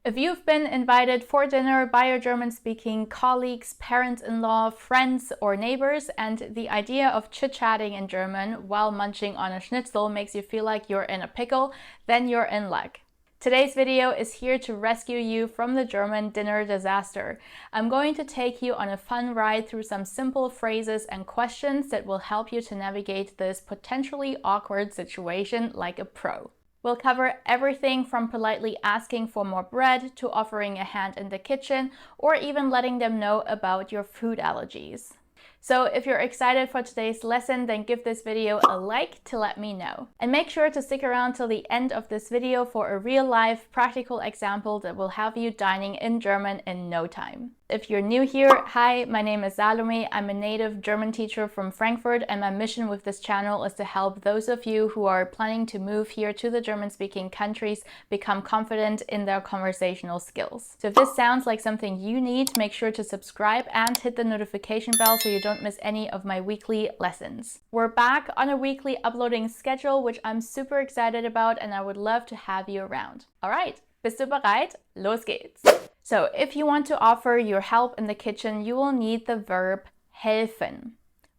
If you've been invited for dinner by your German-speaking colleagues, parents-in-law, friends, or neighbors, and the idea of chit-chatting in German while munching on a schnitzel makes you feel like you're in a pickle, then you're in luck. Today's video is here to rescue you from the German dinner disaster. I'm going to take you on a fun ride through some simple phrases and questions that will help you to navigate this potentially awkward situation like a pro. We'll cover everything from politely asking for more bread to offering a hand in the kitchen or even letting them know about your food allergies. So if you're excited for today's lesson, then give this video a like to let me know. And make sure to stick around till the end of this video for a real-life practical example that will have you dining in German in no time. If you're new here, hi, my name is Salome. I'm a native German teacher from Frankfurt, and my mission with this channel is to help those of you who are planning to move here to the German-speaking countries become confident in their conversational skills. So if this sounds like something you need, make sure to subscribe and hit the notification bell so you don't miss any of my weekly lessons. We're back on a weekly uploading schedule, which I'm super excited about, and I would love to have you around. All right, bist du bereit? Los geht's! So if you want to offer your help in the kitchen, you will need the verb helfen,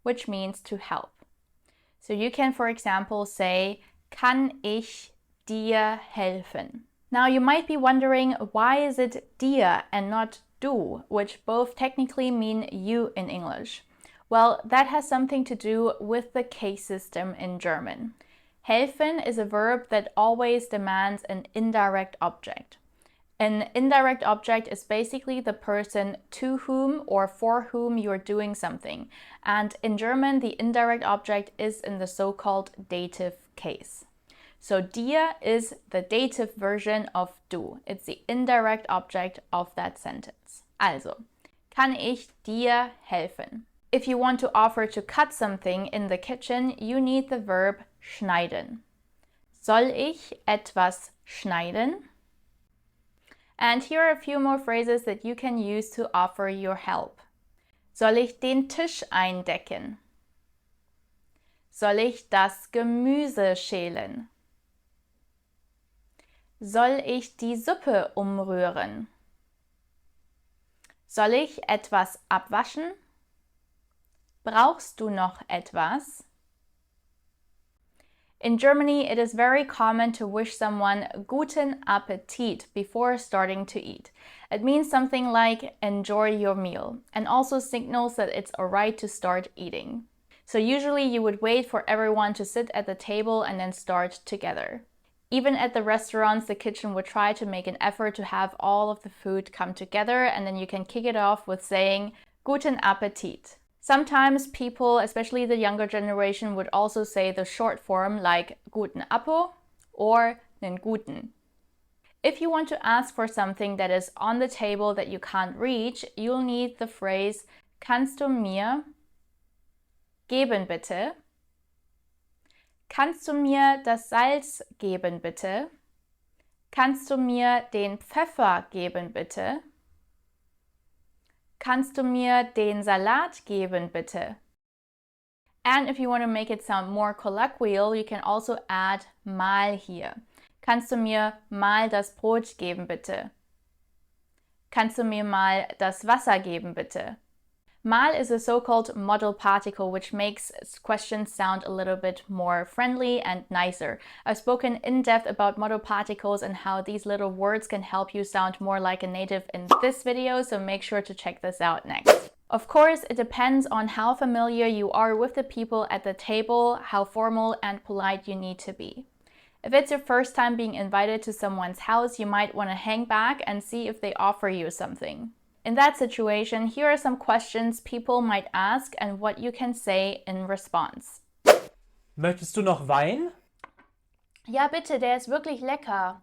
which means to help. So you can, for example, say, kann ich dir helfen? Now you might be wondering, why is it dir and not du, which both technically mean you in English? Well, that has something to do with the case system in German. Helfen is a verb that always demands an indirect object. An indirect object is basically the person to whom or for whom you're doing something. And in German, the indirect object is in the so-called dative case. So dir is the dative version of du. It's the indirect object of that sentence. Also, kann ich dir helfen? If you want to offer to cut something in the kitchen, you need the verb schneiden. Soll ich etwas schneiden? And here are a few more phrases that you can use to offer your help. Soll ich den Tisch eindecken? Soll ich das Gemüse schälen? Soll ich die Suppe umrühren? Soll ich etwas abwaschen? Brauchst du noch etwas? In Germany, it is very common to wish someone Guten Appetit before starting to eat. It means something like enjoy your meal, and also signals that it's alright to start eating. So usually you would wait for everyone to sit at the table and then start together. Even at the restaurants, the kitchen would try to make an effort to have all of the food come together, and then you can kick it off with saying Guten Appetit. Sometimes people, especially the younger generation, would also say the short form like Guten Appo or nen Guten. If you want to ask for something that is on the table that you can't reach, you'll need the phrase Kannst du mir geben bitte? Kannst du mir das Salz geben bitte? Kannst du mir den Pfeffer geben bitte? Kannst du mir den Salat geben, bitte? And if you want to make it sound more colloquial, you can also add mal hier. Kannst du mir mal das Brot geben, bitte? Kannst du mir mal das Wasser geben, bitte? Mal is a so-called modal particle, which makes questions sound a little bit more friendly and nicer. I've spoken in depth about modal particles and how these little words can help you sound more like a native in this video, so make sure to check this out next. Of course, it depends on how familiar you are with the people at the table, how formal and polite you need to be. If it's your first time being invited to someone's house, you might want to hang back and see if they offer you something. In that situation, here are some questions people might ask and what you can say in response. Möchtest du noch Wein? Ja, bitte, der ist wirklich lecker.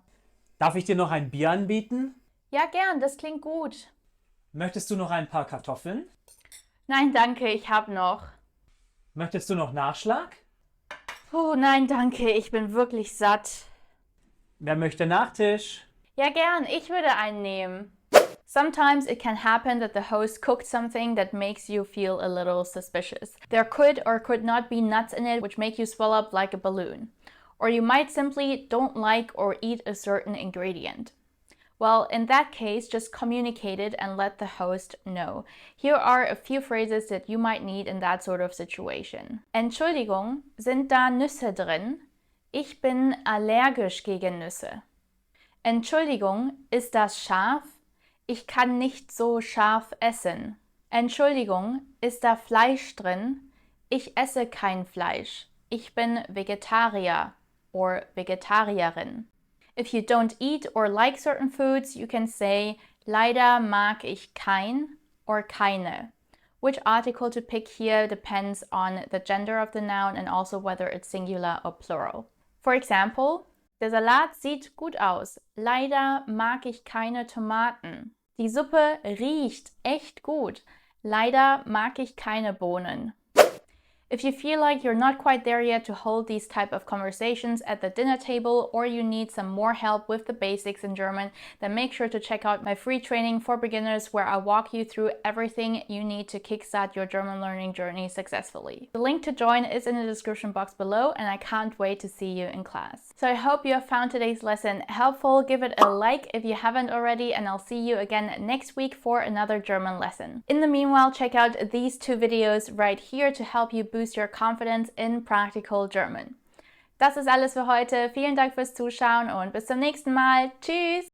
Darf ich dir noch ein Bier anbieten? Ja, gern, das klingt gut. Möchtest du noch ein paar Kartoffeln? Nein, danke, ich hab noch. Möchtest du noch Nachschlag? Oh, nein, danke, ich bin wirklich satt. Wer möchte Nachtisch? Ja, gern, ich würde einen nehmen. Sometimes it can happen that the host cooked something that makes you feel a little suspicious. There could or could not be nuts in it which make you swell up like a balloon. Or you might simply don't like or eat a certain ingredient. Well, in that case, just communicate it and let the host know. Here are a few phrases that you might need in that sort of situation. Entschuldigung, sind da Nüsse drin? Ich bin allergisch gegen Nüsse. Entschuldigung, ist das scharf? Ich kann nicht so scharf essen. Entschuldigung, ist da Fleisch drin? Ich esse kein Fleisch. Ich bin Vegetarier or Vegetarierin. If you don't eat or like certain foods, you can say leider mag ich kein or keine. Which article to pick here depends on the gender of the noun and also whether it's singular or plural. For example, der Salat sieht gut aus. Leider mag ich keine Tomaten. Die Suppe riecht echt gut. Leider mag ich keine Bohnen. If you feel like you're not quite there yet to hold these type of conversations at the dinner table, or you need some more help with the basics in German, then make sure to check out my free training for beginners where I walk you through everything you need to kickstart your German learning journey successfully. The link to join is in the description box below, and I can't wait to see you in class. So I hope you have found today's lesson helpful. Give it a like if you haven't already, and I'll see you again next week for another German lesson. In the meanwhile, check out these two videos right here to help you boost your confidence in practical German. Das ist alles für heute. Vielen Dank fürs Zuschauen und bis zum nächsten Mal. Tschüss!